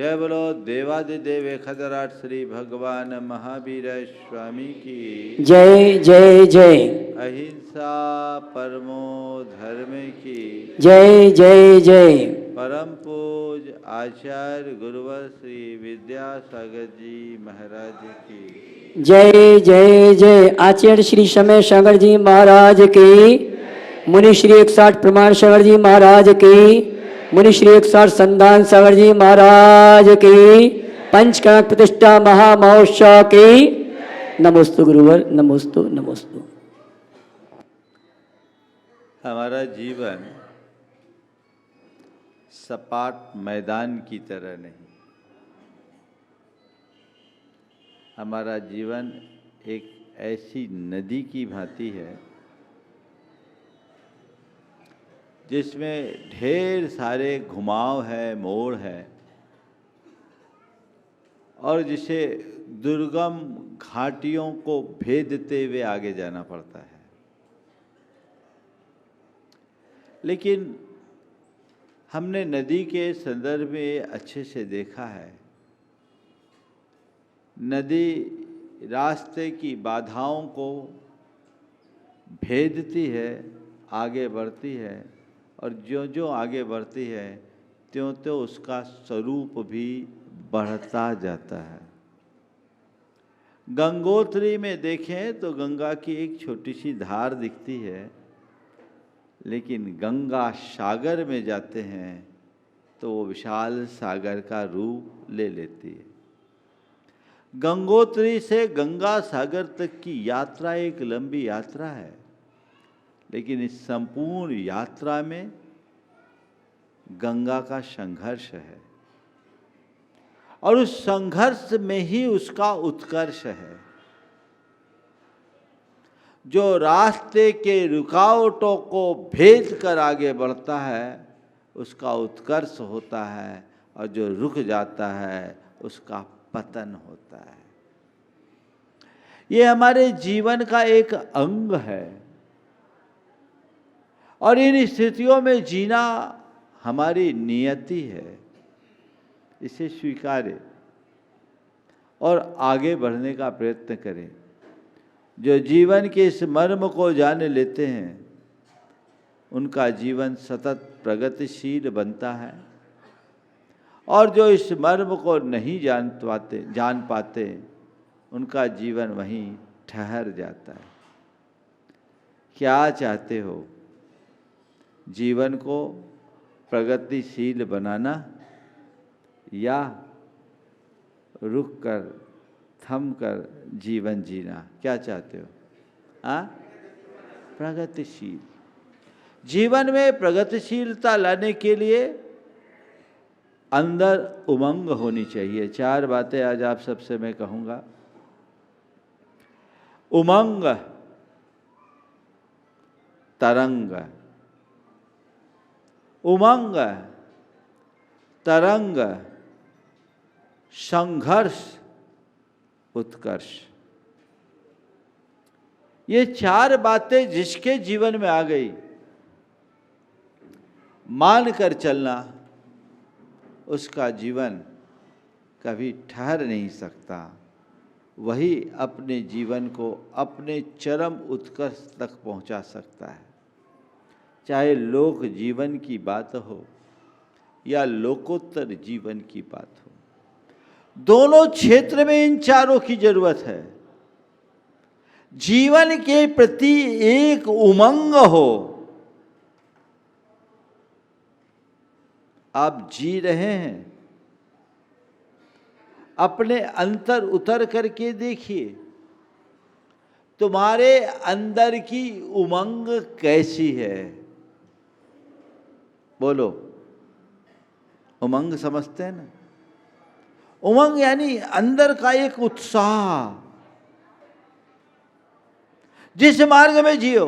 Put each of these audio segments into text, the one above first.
जय बोलो देवादिदेव खदराट श्री भगवान महावीर स्वामी की जय जय जय। अहिंसा परमो धर्म की जय जय जय। परम पूज आचार्य गुरुवर श्री विद्यासागर जी महाराज की जय जय जय। आचार्य श्री समय सागर जी महाराज की, मुनि श्री 160 प्रमाण सागर जी महाराज की, मुनि श्री 160 संधान सागर जी महाराज की, पंचकर्म प्रतिष्ठा महामहोत्सव की। नमोस्तु गुरुवर, नमोस्तु नमोस्तु। हमारा जीवन सपाट मैदान की तरह नहीं, हमारा जीवन एक ऐसी नदी की भांति है जिसमें ढेर सारे घुमाव है, मोड़ है, और जिसे दुर्गम घाटियों को भेदते हुए आगे जाना पड़ता है। लेकिन हमने नदी के संदर्भ में अच्छे से देखा है, नदी रास्ते की बाधाओं को भेदती है, आगे बढ़ती है, और जो जो आगे बढ़ती है त्यों त्यों उसका स्वरूप भी बढ़ता जाता है। गंगोत्री में देखें तो गंगा की एक छोटी सी धार दिखती है, लेकिन गंगा सागर में जाते हैं तो वो विशाल सागर का रूप ले लेती है। गंगोत्री से गंगा सागर तक की यात्रा एक लंबी यात्रा है, लेकिन इस संपूर्ण यात्रा में गंगा का संघर्ष है, और उस संघर्ष में ही उसका उत्कर्ष है। जो रास्ते के रुकावटों को भेद कर आगे बढ़ता है उसका उत्कर्ष होता है, और जो रुक जाता है उसका पतन होता है। ये हमारे जीवन का एक अंग है, और इन स्थितियों में जीना हमारी नियति है। इसे स्वीकारें और आगे बढ़ने का प्रयत्न करें। जो जीवन के इस मर्म को जान लेते हैं उनका जीवन सतत प्रगतिशील बनता है, और जो इस मर्म को नहीं जान पाते उनका जीवन वहीं ठहर जाता है। क्या चाहते हो? जीवन को प्रगतिशील बनाना या रुक कर थम कर जीवन जीना? क्या चाहते हो? प्रगतिशील जीवन में प्रगतिशीलता लाने के लिए अंदर उमंग होनी चाहिए। 4 बातें आज आप सबसे मैं कहूँगा। उमंग, तरंग, उमंग, तरंग, संघर्ष, उत्कर्ष। ये 4 बातें जिसके जीवन में आ गई, मान कर चलना, उसका जीवन कभी ठहर नहीं सकता। वही अपने जीवन को अपने चरम उत्कर्ष तक पहुंचा सकता है। चाहे लोक जीवन की बात हो या लोकोत्तर जीवन की बात हो, दोनों क्षेत्र में इन चारों की जरूरत है। जीवन के प्रति एक उमंग हो। आप जी रहे हैं, अपने अंतर उतर करके देखिए, तुम्हारे अंदर की उमंग कैसी है? बोलो। उमंग समझते हैं ना? उमंग यानी अंदर का एक उत्साह। जिस मार्ग में जियो,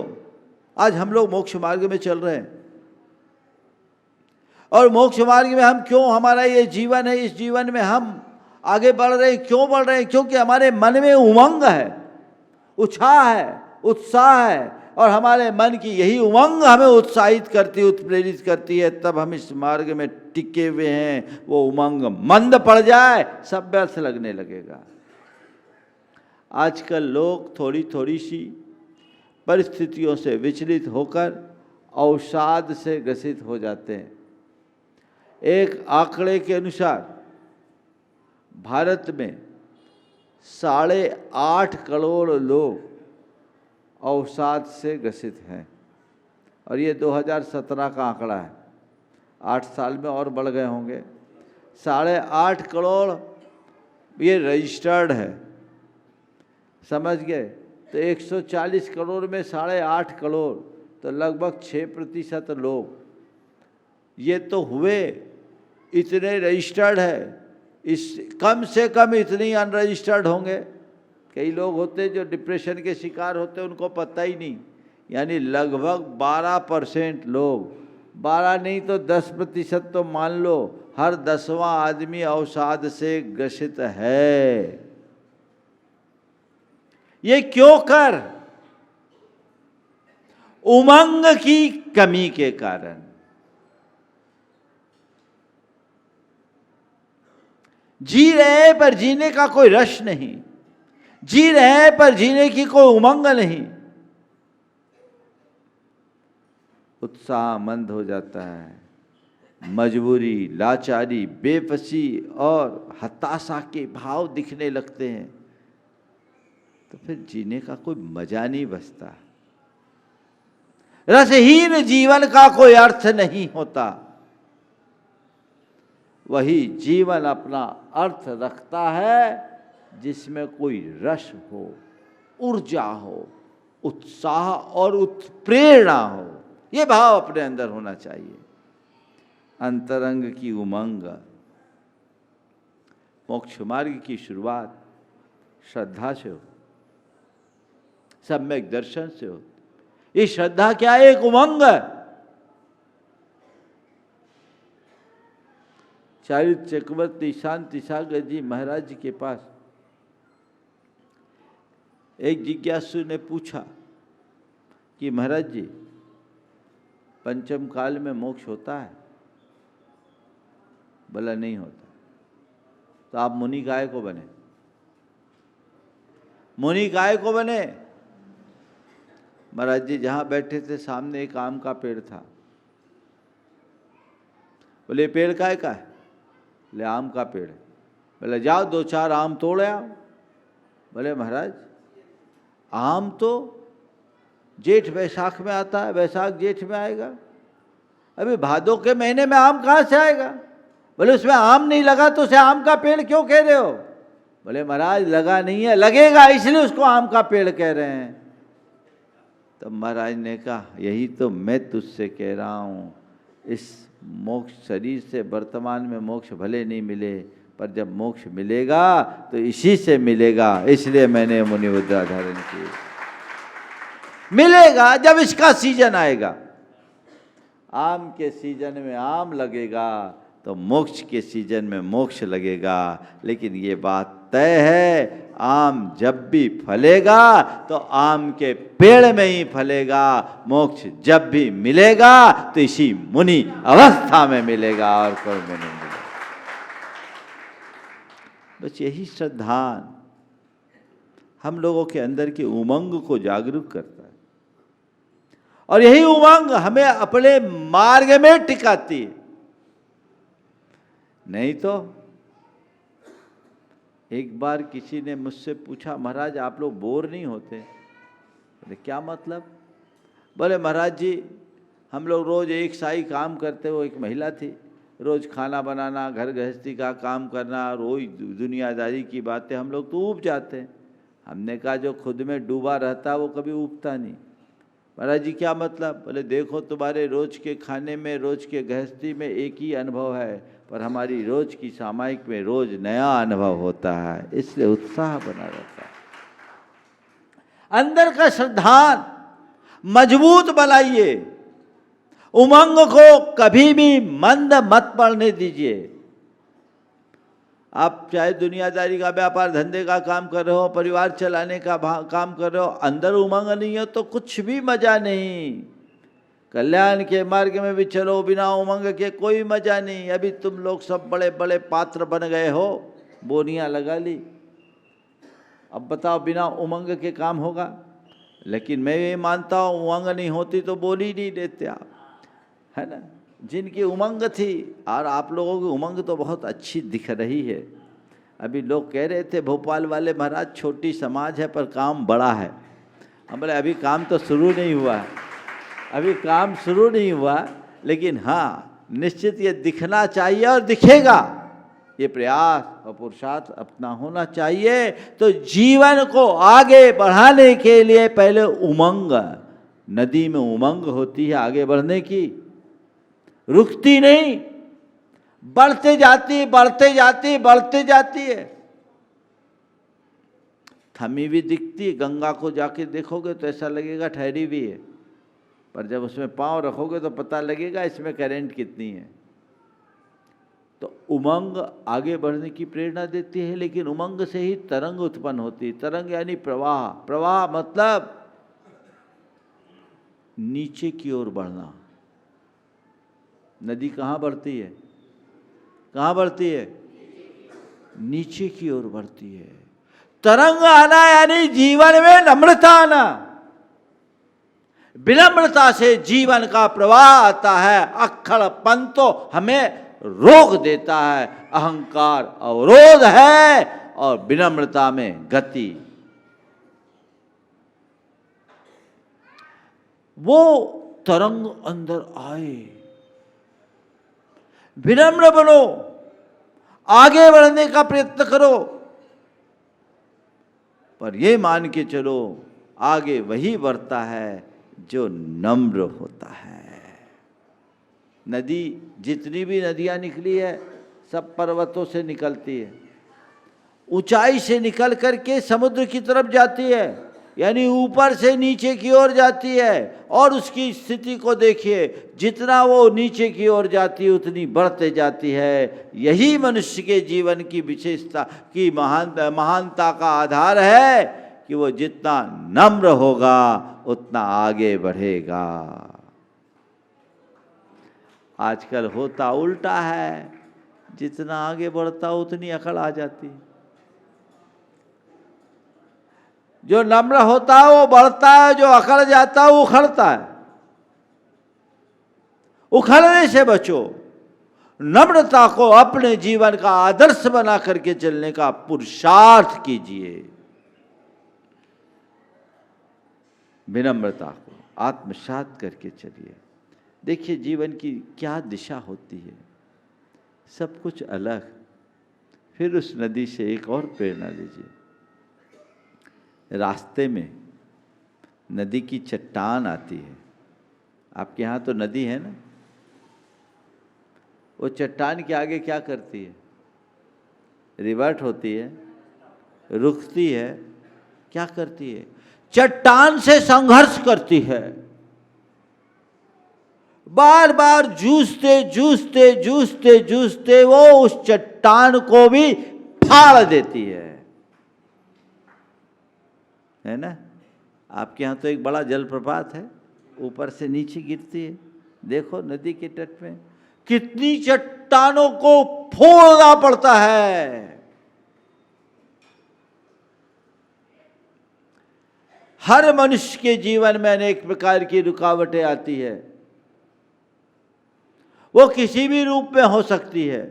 आज हम लोग मोक्ष मार्ग में चल रहे हैं, और मोक्ष मार्ग में हम क्यों, हमारा ये जीवन है, इस जीवन में हम आगे बढ़ रहे हैं। क्यों बढ़ रहे हैं? क्योंकि हमारे मन में उमंग है, उत्साह है, उत्साह है, और हमारे मन की यही उमंग हमें उत्साहित करती, उत्प्रेरित करती है, तब हम इस मार्ग में टिके हुए हैं। वो उमंग मंद पड़ जाए, सब व्यर्थ लगने लगेगा। आजकल लोग थोड़ी थोड़ी सी परिस्थितियों से विचलित होकर अवसाद से ग्रसित हो जाते हैं। एक आंकड़े के अनुसार भारत में 8.5 करोड़ लोग अवसाद से ग्रसित हैं और ये 2017 का आंकड़ा है। 8 साल में और बढ़ गए होंगे। 8.5 करोड़ ये रजिस्टर्ड है, समझ गए? तो 140 करोड़ में 8.5 करोड़ तो लगभग 6% लोग, ये तो हुए इतने रजिस्टर्ड है। इस कम से कम इतने अनरजिस्टर्ड होंगे। कई लोग होते जो डिप्रेशन के शिकार होते, उनको पता ही नहीं। यानी लगभग 12% लोग, 12 नहीं तो 10% तो मान लो, हर 10वां आदमी अवसाद से ग्रसित है। ये क्यों कर? उमंग की कमी के कारण। जी रहे पर जीने का कोई रस नहीं, जी रहे पर जीने की कोई उमंग नहीं। उत्साह मंद हो जाता है, मजबूरी, लाचारी, बेबसी और हताशा के भाव दिखने लगते हैं, तो फिर जीने का कोई मजा नहीं बचता। रसहीन जीवन का कोई अर्थ नहीं होता। वही जीवन अपना अर्थ रखता है जिसमें कोई रस हो, ऊर्जा हो, उत्साह और उत्प्रेरणा हो। ये भाव अपने अंदर होना चाहिए। अंतरंग की उमंग। मोक्ष मार्ग की शुरुआत श्रद्धा से हो, सम्यक दर्शन से हो। ये श्रद्धा क्या है? एक उमंग है। चारित्र चक्रवर्ती शांति सागर जी महाराज जी के पास एक जिज्ञासु ने पूछा कि महाराज जी, पंचम काल में मोक्ष होता है? बोला नहीं होता। तो आप मुनि काय को बने? मुनि काय को बने? महाराज जी जहां बैठे थे सामने एक आम का पेड़ था। बोले पेड़ काय का है? बोले आम का पेड़ है। बोले जाओ 2-4 आम तोड़ आओ। बोले महाराज आम तो जेठ वैशाख में आता है, वैशाख जेठ में आएगा, अभी भादों के महीने में आम कहाँ से आएगा? बोले उसमें आम नहीं लगा तो उसे आम का पेड़ क्यों कह रहे हो? बोले महाराज लगा नहीं है, लगेगा इसलिए उसको आम का पेड़ कह रहे हैं। तो महाराज ने कहा यही तो मैं तुझसे कह रहा हूँ, इस मोक्ष शरीर से वर्तमान में मोक्ष भले नहीं मिले, पर जब मोक्ष मिलेगा तो इसी से मिलेगा, इसलिए मैंने मुनि मुद्रा धारण की। मिलेगा जब इसका सीजन आएगा। आम के सीजन में आम लगेगा तो मोक्ष के सीजन में मोक्ष लगेगा। लेकिन ये बात तय है, आम जब भी फलेगा तो आम के पेड़ में ही फलेगा। मोक्ष जब भी मिलेगा तो इसी मुनि अवस्था में मिलेगा और कोई में नहीं मिलेगा। बस यही श्रद्धा हम लोगों के अंदर की उमंग को जागरूक करता है और यही उमंग हमें अपने मार्ग में टिकाती है। नहीं तो एक बार किसी ने मुझसे पूछा, महाराज आप लोग बोर नहीं होते? बोले क्या मतलब? बोले महाराज जी हम लोग रोज एक सा ही काम करते। वो एक महिला थी, रोज खाना बनाना, घर गृहस्थी का काम करना, रोज दुनियादारी की बातें, हम लोग तो ऊब जाते हैं। हमने कहा जो खुद में डूबा रहता है वो कभी ऊबता नहीं। महाराज जी क्या मतलब? बोले देखो तुम्हारे रोज के खाने में, रोज के गृहस्थी में एक ही अनुभव है, पर हमारी रोज की सामायिक में रोज नया अनुभव होता है, इसलिए उत्साह बना रहता है। अंदर का श्रद्धान मजबूत बनाइए, उमंग को कभी भी मंद मत पड़ने दीजिए। आप चाहे दुनियादारी का व्यापार धंधे का काम कर रहे हो, परिवार चलाने का काम कर रहे हो, अंदर उमंग नहीं हो तो कुछ भी मजा नहीं। कल्याण के मार्ग में भी चलो, बिना उमंग के कोई मजा नहीं। अभी तुम लोग सब बड़े बड़े पात्र बन गए हो, बोनियां लगा ली, अब बताओ बिना उमंग के काम होगा? लेकिन मैं ये मानता हूँ उमंग नहीं होती तो बोल ही नहीं देते आप, है ना। जिनकी उमंग थी, और आप लोगों की उमंग तो बहुत अच्छी दिख रही है। अभी लोग कह रहे थे भोपाल वाले, महाराज छोटी समाज है पर काम बड़ा है। हम बोले अभी काम तो शुरू नहीं हुआ है, अभी काम शुरू नहीं हुआ, लेकिन हाँ निश्चित ये दिखना चाहिए और दिखेगा। ये प्रयास और पुरुषार्थ अपना होना चाहिए। तो जीवन को आगे बढ़ाने के लिए पहले उमंग, नदी में उमंग होती है आगे बढ़ने की, रुकती नहीं, बढ़ते जाती बढ़ते जाती बढ़ते जाती है। थमी भी दिखती, गंगा को जाके देखोगे तो ऐसा लगेगा ठहरी हुई है, पर जब उसमें पांव रखोगे तो पता लगेगा इसमें करंट कितनी है। तो उमंग आगे बढ़ने की प्रेरणा देती है, लेकिन उमंग से ही तरंग उत्पन्न होती है। तरंग यानी प्रवाह, प्रवाह मतलब नीचे की ओर बढ़ना। नदी कहाँ बढ़ती है? कहाँ बढ़ती है? नीचे की ओर बढ़ती है। तरंग आना यानी जीवन में नम्रता आना। विनम्रता से जीवन का प्रवाह आता है। अक्खड़पन तो हमें रोक देता है, अहंकार अवरोध है, और विनम्रता में गति। वो तरंग अंदर आए, विनम्र बनो, आगे बढ़ने का प्रयत्न करो, पर ये मान के चलो आगे वही बढ़ता है जो नम्र होता है। नदी, जितनी भी नदियां निकली है सब पर्वतों से निकलती है, ऊंचाई से निकल करके समुद्र की तरफ जाती है, यानी ऊपर से नीचे की ओर जाती है। और उसकी स्थिति को देखिए, जितना वो नीचे की ओर जाती है उतनी बढ़ते जाती है। यही मनुष्य के जीवन की विशेषता की महानता का आधार है कि वो जितना नम्र होगा उतना आगे बढ़ेगा। आजकल होता उल्टा है, जितना आगे बढ़ता उतनी अकड़ आ जाती। जो नम्र होता है वो बढ़ता है, जो अकड़ जाता है वो उखड़ता है। उखड़ने से बचो, नम्रता को अपने जीवन का आदर्श बना करके चलने का पुरुषार्थ कीजिए। विनम्रता को आत्मसात करके चलिए। देखिए जीवन की क्या दिशा होती है, सब कुछ अलग। फिर उस नदी से एक और प्रेरणा लीजिए। रास्ते में नदी की चट्टान आती है। आपके यहाँ तो नदी है ना, वो चट्टान के आगे क्या करती है? रिवर्ट होती है, रुकती है, क्या करती है? चट्टान से संघर्ष करती है। बार बार जूझते जूझते जूझते जूझते वो उस चट्टान को भी फाड़ देती है ना। आपके यहाँ तो एक बड़ा जलप्रपात है, ऊपर से नीचे गिरती है। देखो नदी के तट में कितनी चट्टानों को फोड़ना पड़ता है। हर मनुष्य के जीवन में अनेक प्रकार की रुकावटें आती है, वो किसी भी रूप में हो सकती है,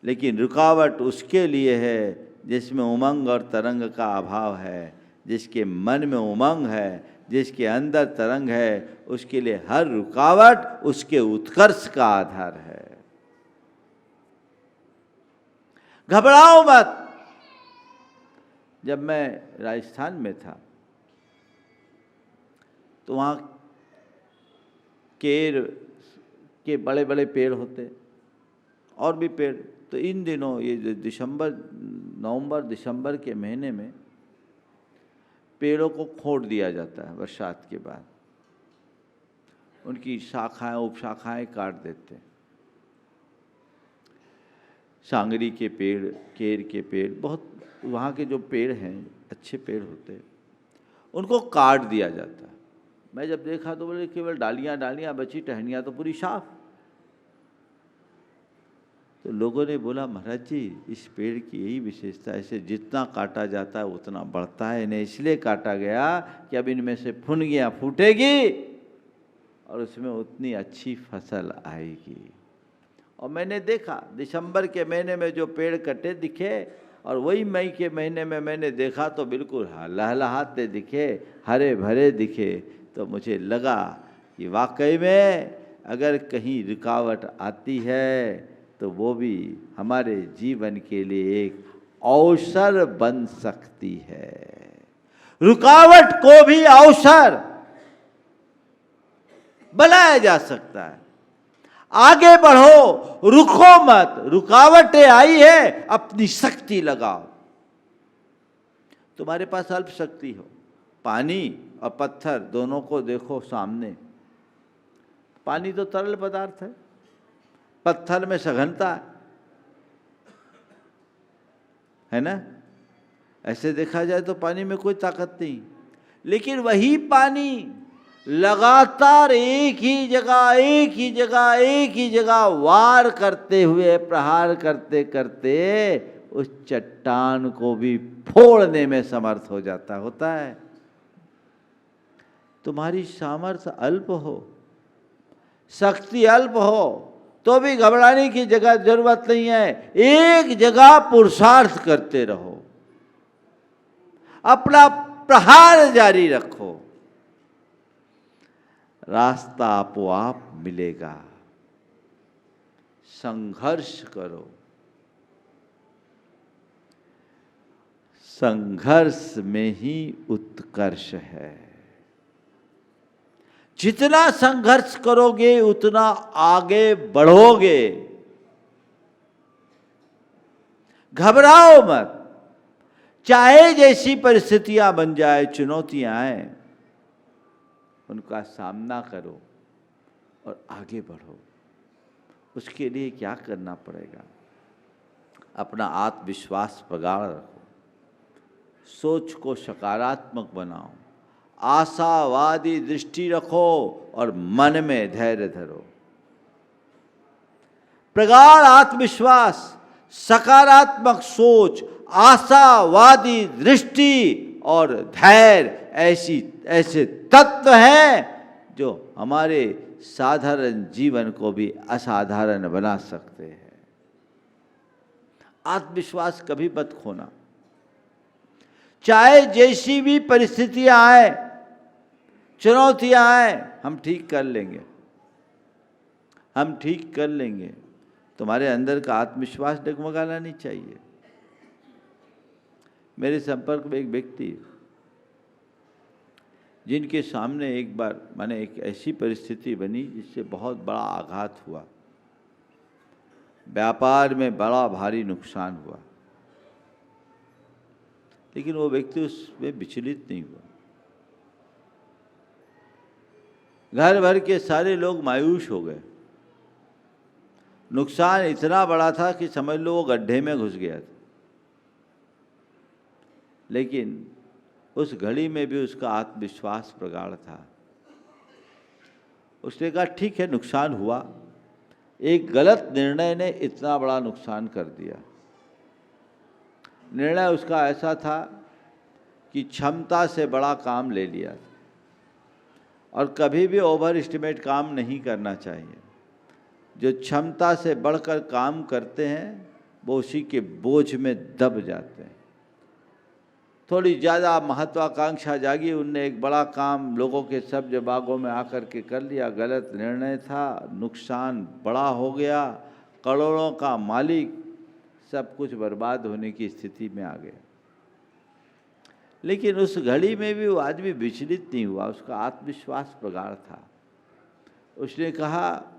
लेकिन रुकावट उसके लिए है जिसमें उमंग और तरंग का अभाव है। जिसके मन में उमंग है, जिसके अंदर तरंग है, उसके लिए हर रुकावट उसके उत्कर्ष का आधार है। घबराओ मत। जब मैं राजस्थान में था तो वहाँ केर के बड़े बड़े पेड़ होते और भी पेड़। तो इन दिनों ये नवंबर दिसंबर के महीने में पेड़ों को खोद दिया जाता है। बरसात के बाद उनकी शाखाएं उपशाखाएं काट देते हैं। सांगरी के पेड़, केर के पेड़, बहुत वहाँ के जो पेड़ हैं अच्छे पेड़ होते हैं, उनको काट दिया जाता है। मैं जब देखा तो बोले केवल डालियाँ डालियाँ बची, टहनियाँ तो पूरी साफ। तो लोगों ने बोला महाराज जी इस पेड़ की यही विशेषता है, इसे जितना काटा जाता है उतना बढ़ता है, इन्हें इसलिए काटा गया कि अब इनमें से फुनगियाँ फूटेगी और उसमें उतनी अच्छी फसल आएगी। और मैंने देखा दिसंबर के महीने में जो पेड़ कटे दिखे और वही मई के महीने में मैंने देखा तो बिल्कुल लहलहाते दिखे, हरे भरे दिखे। तो मुझे लगा कि वाकई में अगर कहीं रुकावट आती है तो वो भी हमारे जीवन के लिए एक अवसर बन सकती है। रुकावट को भी अवसर बनाया जा सकता है। आगे बढ़ो, रुको मत। रुकावटें आई है, अपनी शक्ति लगाओ। तुम्हारे पास अल्प शक्ति हो, पानी और पत्थर दोनों को देखो सामने। पानी तो तरल पदार्थ है, पत्थर में सघनता है ना। ऐसे देखा जाए तो पानी में कोई ताकत नहीं, लेकिन वही पानी लगातार एक ही जगह वार करते हुए, प्रहार करते करते उस चट्टान को भी फोड़ने में समर्थ हो जाता होता है। तुम्हारी सामर्थ्य अल्प हो, शक्ति अल्प हो, तो भी घबराने की जरूरत नहीं है। एक जगह पुरुषार्थ करते रहो, अपना प्रहार जारी रखो, रास्ता आपोआप मिलेगा। संघर्ष करो, संघर्ष में ही उत्कर्ष है। जितना संघर्ष करोगे उतना आगे बढ़ोगे। घबराओ मत, चाहे जैसी परिस्थितियां बन जाए, चुनौतियां आए, उनका सामना करो और आगे बढ़ो। उसके लिए क्या करना पड़ेगा? अपना आत्मविश्वास प्रगाढ़ रखो, सोच को सकारात्मक बनाओ, आशावादी दृष्टि रखो और मन में धैर्य धरो। प्रगाढ़ आत्मविश्वास, सकारात्मक सोच, आशावादी दृष्टि और धैर्य ऐसे तत्व हैं जो हमारे साधारण जीवन को भी असाधारण बना सकते हैं। आत्मविश्वास कभी मत खोना। चाहे जैसी भी परिस्थितियां आए, चुनौतियां आए, हम ठीक कर लेंगे, हम ठीक कर लेंगे। तुम्हारे अंदर का आत्मविश्वास डगमगाना नहीं चाहिए। मेरे संपर्क में एक व्यक्ति, जिनके सामने एक बार माने एक ऐसी परिस्थिति बनी जिससे बहुत बड़ा आघात हुआ, व्यापार में बड़ा भारी नुकसान हुआ, लेकिन वो व्यक्ति उसमें विचलित नहीं हुआ। घर भर के सारे लोग मायूस हो गए। नुकसान इतना बड़ा था कि समझ लो वो गड्ढे में घुस गया था, लेकिन उस घड़ी में भी उसका आत्मविश्वास प्रगाढ़ था। उसने कहा ठीक है, नुकसान हुआ, एक गलत निर्णय ने इतना बड़ा नुकसान कर दिया। निर्णय उसका ऐसा था कि क्षमता से बड़ा काम ले लिया, और कभी भी ओवर एस्टिमेट काम नहीं करना चाहिए। जो क्षमता से बढ़कर काम करते हैं वो उसी के बोझ में दब जाते हैं। थोड़ी ज़्यादा महत्वाकांक्षा जागी, उनने एक बड़ा काम लोगों के सब जबागों में आकर के कर लिया। गलत निर्णय था, नुकसान बड़ा हो गया, करोड़ों का मालिक, सब कुछ बर्बाद होने की स्थिति में आ गया। लेकिन उस घड़ी में भी वो आदमी विचलित नहीं हुआ, उसका आत्मविश्वास प्रगाढ़ था। उसने कहा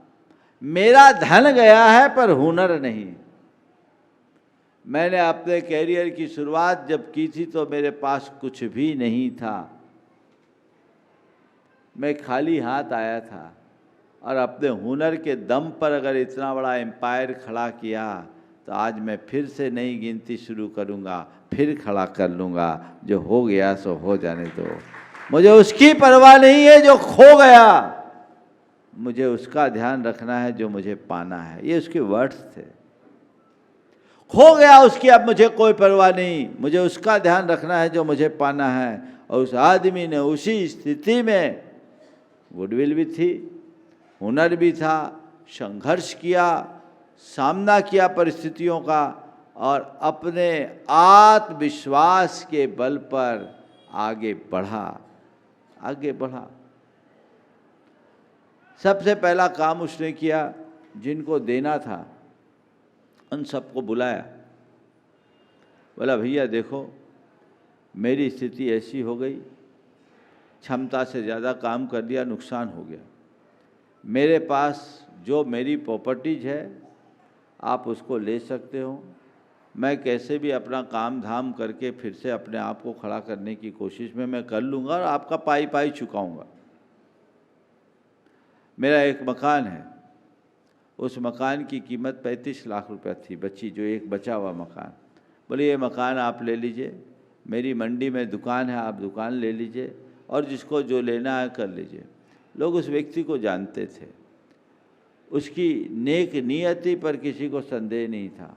मेरा धन गया है पर हुनर नहीं। मैंने अपने कैरियर की शुरुआत जब की थी तो मेरे पास कुछ भी नहीं था, मैं खाली हाथ आया था, और अपने हुनर के दम पर अगर इतना बड़ा एम्पायर खड़ा किया तो आज मैं फिर से नई गिनती शुरू करूँगा, फिर खड़ा कर लूँगा। जो हो गया सो हो जाने दो। मुझे उसकी परवाह नहीं है जो खो गया, मुझे उसका ध्यान रखना है जो मुझे पाना है। ये उसके वर्ड्स थे। खो गया उसकी अब मुझे कोई परवाह नहीं, मुझे उसका ध्यान रखना है जो मुझे पाना है। और उस आदमी ने उसी स्थिति में गुडविल भी थी, हुनर भी था, संघर्ष किया, सामना किया परिस्थितियों का, और अपने आत्मविश्वास के बल पर आगे बढ़ा। सबसे पहला काम उसने किया, जिनको देना था उन सबको बुलाया। बोला भैया देखो, मेरी स्थिति ऐसी हो गई, क्षमता से ज़्यादा काम कर दिया, नुकसान हो गया। मेरे पास जो मेरी प्रॉपर्टीज है आप उसको ले सकते हो। मैं कैसे भी अपना काम धाम करके फिर से अपने आप को खड़ा करने की कोशिश में मैं कर लूँगा और आपका पाई चुकाऊँगा। मेरा एक मकान है, उस मकान की कीमत 35 लाख रुपया थी, जो एक बचा हुआ मकान। बोले ये मकान आप ले लीजिए, मेरी मंडी में दुकान है, आप दुकान ले लीजिए, और जिसको जो लेना है कर लीजिए। लोग उस व्यक्ति को जानते थे, उसकी नेक नियति पर किसी को संदेह नहीं था।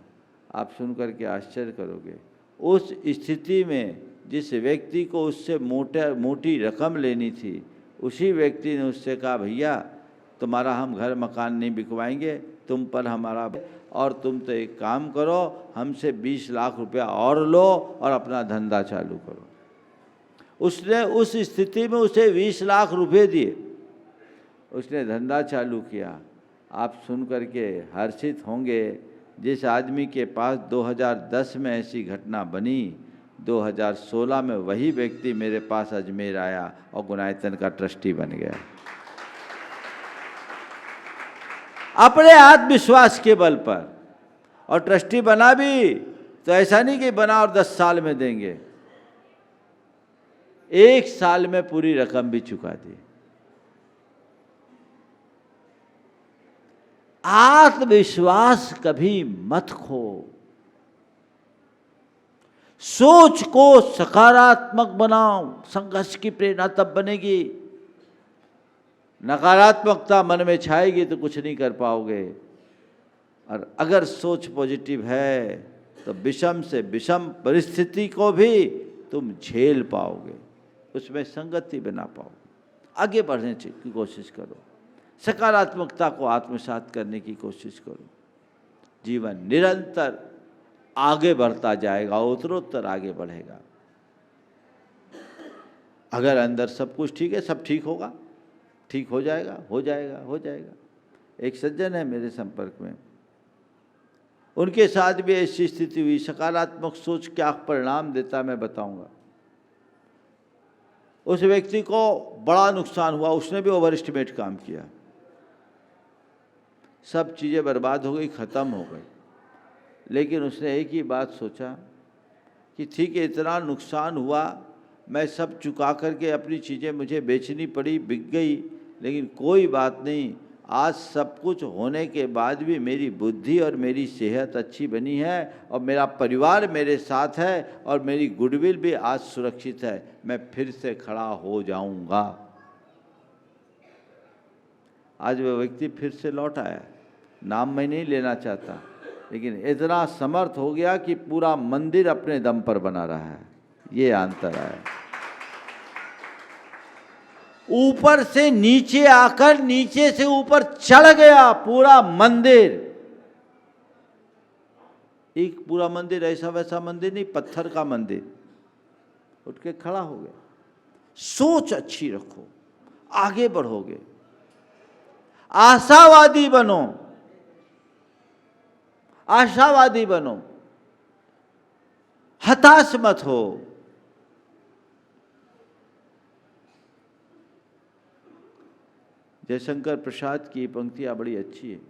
आप सुन कर के आश्चर्य करोगे, उस स्थिति में जिस व्यक्ति को उससे मोटी रकम लेनी थी, उसी व्यक्ति ने उससे कहा भैया तुम्हारा हम घर मकान नहीं बिकवाएंगे, तुम पर हमारा, और तुम तो एक काम करो, हमसे 20 लाख रुपया और लो और अपना धंधा चालू करो। उसने उस स्थिति में उसे 20 लाख रुपए दिए, उसने धंधा चालू किया। आप सुन कर के हर्षित होंगे, जिस आदमी के पास 2010 में ऐसी घटना बनी, 2016 में वही व्यक्ति मेरे पास अजमेर आया और गुनायतन का ट्रस्टी बन गया, अपने आत्मविश्वास के बल पर। और ट्रस्टी बना भी तो ऐसा नहीं कि बना और 10 साल में देंगे, 1 साल में पूरी रकम भी चुका दी। आत्मविश्वास कभी मत खो, सोच को सकारात्मक बनाओ, संघर्ष की प्रेरणा तब बनेगी। नकारात्मकता मन में छाएगी तो कुछ नहीं कर पाओगे, और अगर सोच पॉजिटिव है तो विषम से विषम परिस्थिति को भी तुम झेल पाओगे, उसमें संगति बना पाओगे। आगे बढ़ने की कोशिश करो, सकारात्मकता को आत्मसात करने की कोशिश करो। जीवन निरंतर आगे बढ़ता जाएगा, उत्तरोत्तर आगे बढ़ेगा। अगर अंदर सब कुछ ठीक है, सब ठीक होगा, ठीक हो जाएगा, हो जाएगा, हो जाएगा। एक सज्जन है मेरे संपर्क में, उनके साथ भी ऐसी स्थिति हुई। सकारात्मक सोच क्या परिणाम देता मैं बताऊंगा। उस व्यक्ति को बड़ा नुकसान हुआ, उसने भी ओवर एस्टिमेट काम किया, सब चीज़ें बर्बाद हो गई, ख़त्म हो गई। लेकिन उसने एक ही बात सोचा कि ठीक है, इतना नुकसान हुआ, मैं सब चुका करके अपनी चीज़ें मुझे बेचनी पड़ी, बिक गई, लेकिन कोई बात नहीं, आज सब कुछ होने के बाद भी मेरी बुद्धि और मेरी सेहत अच्छी बनी है, और मेरा परिवार मेरे साथ है, और मेरी गुडविल भी आज सुरक्षित है, मैं फिर से खड़ा हो जाऊंगा। आज वह व्यक्ति फिर से लौट आया, नाम मैं नहीं लेना चाहता, लेकिन इतना समर्थ हो गया कि पूरा मंदिर अपने दम पर बना रहा है। ये अंतर है, ऊपर से नीचे आकर नीचे से ऊपर चढ़ गया पूरा मंदिर। एक पूरा मंदिर, ऐसा वैसा मंदिर नहीं, पत्थर का मंदिर, उठ के खड़ा हो गया। सोच अच्छी रखो, आगे बढ़ोगे, आशावादी बनो, आशावादी बनो, हताश मत हो। जयशंकर प्रसाद की पंक्तियां बड़ी अच्छी है।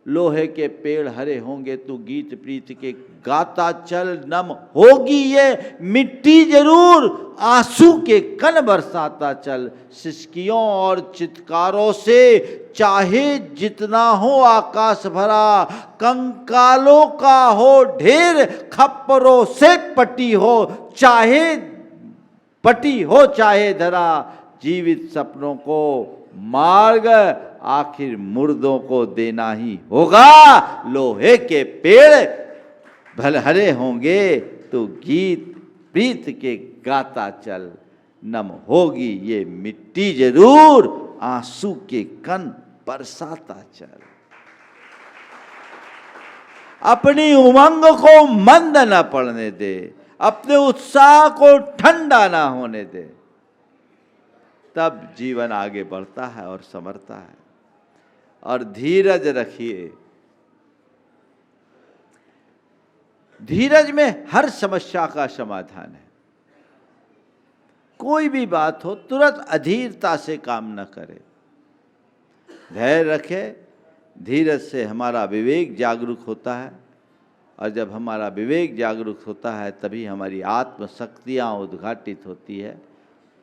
लोहे के पेड़ हरे होंगे तू गीत प्रीत के गाता चल, नम होगी ये मिट्टी जरूर आंसू के कण बरसाता चल। सिसकियों और चित्कारों से चाहे जितना हो आकाश भरा, कंकालों का हो ढेर खप्परों से पटी हो, चाहे पटी हो चाहे धरा, जीवित सपनों को मार्ग आखिर मुर्दों को देना ही होगा। लोहे के पेड़ भले हरे होंगे तो गीत प्रीत के गाता चल, नम होगी ये मिट्टी जरूर आंसू के कण बरसाता चल। अपनी उमंग को मंद न पड़ने दे, अपने उत्साह को ठंडा ना होने दे, तब जीवन आगे बढ़ता है और संवरता है। और धीरज रखिए, धीरज में हर समस्या का समाधान है। कोई भी बात हो तुरंत अधीरता से काम न करे, धैर्य रखे। धीरज से हमारा विवेक जागरूक होता है, और जब हमारा विवेक जागरूक होता है तभी हमारी आत्मशक्तियाँ उद्घाटित होती है।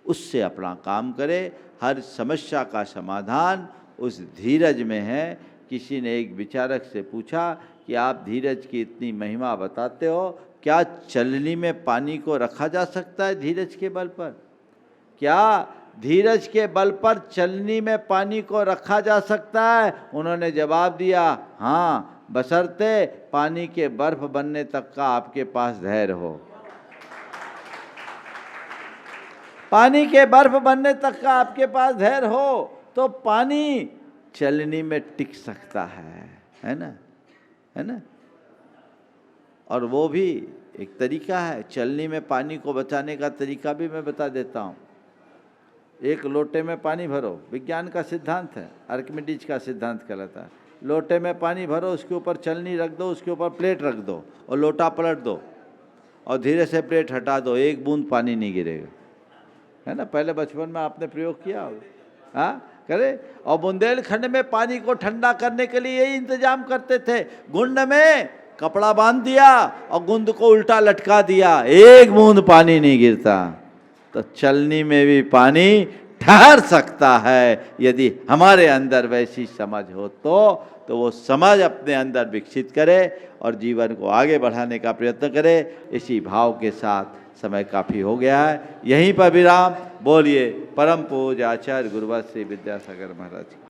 उससे अपना काम करें। हर समस्या का समाधान उस धीरज में है। किसी ने एक विचारक से पूछा कि आप धीरज की इतनी महिमा बताते हो, क्या चलनी में पानी को रखा जा सकता है धीरज के बल पर? क्या धीरज के बल पर चलनी में पानी को रखा जा सकता है? उन्होंने जवाब दिया, हाँ, बशर्ते पानी के बर्फ बनने तक का आपके पास धैर्य हो। पानी के बर्फ बनने तक का आपके पास धैर्य हो तो पानी चलनी में टिक सकता है ना, है ना। और वो भी एक तरीका है, चलनी में पानी को बचाने का तरीका भी मैं बता देता हूँ। एक लोटे में पानी भरो, विज्ञान का सिद्धांत है, आर्किमिडीज का सिद्धांत कहलाता है। लोटे में पानी भरो, उसके ऊपर चलनी रख दो, उसके ऊपर प्लेट रख दो और लोटा पलट दो और धीरे से प्लेट हटा दो, एक बूंद पानी नहीं गिरेगा, है ना। पहले बचपन में आपने प्रयोग किया होगा, हाँ, करे। और बुंदेलखंड में पानी को ठंडा करने के लिए यही इंतजाम करते थे। गुंड में कपड़ा बांध दिया और गुंद को उल्टा लटका दिया, एक बूंद पानी नहीं गिरता। तो चलनी में भी पानी ठहर सकता है यदि हमारे अंदर वैसी समझ हो तो वो समझ अपने अंदर विकसित करे और जीवन को आगे बढ़ाने का प्रयत्न करे। इसी भाव के साथ समय काफ़ी हो गया है, यहीं पर विराम। बोलिए परम पूज्य आचार्य गुरुवर श्री विद्यासागर महाराज।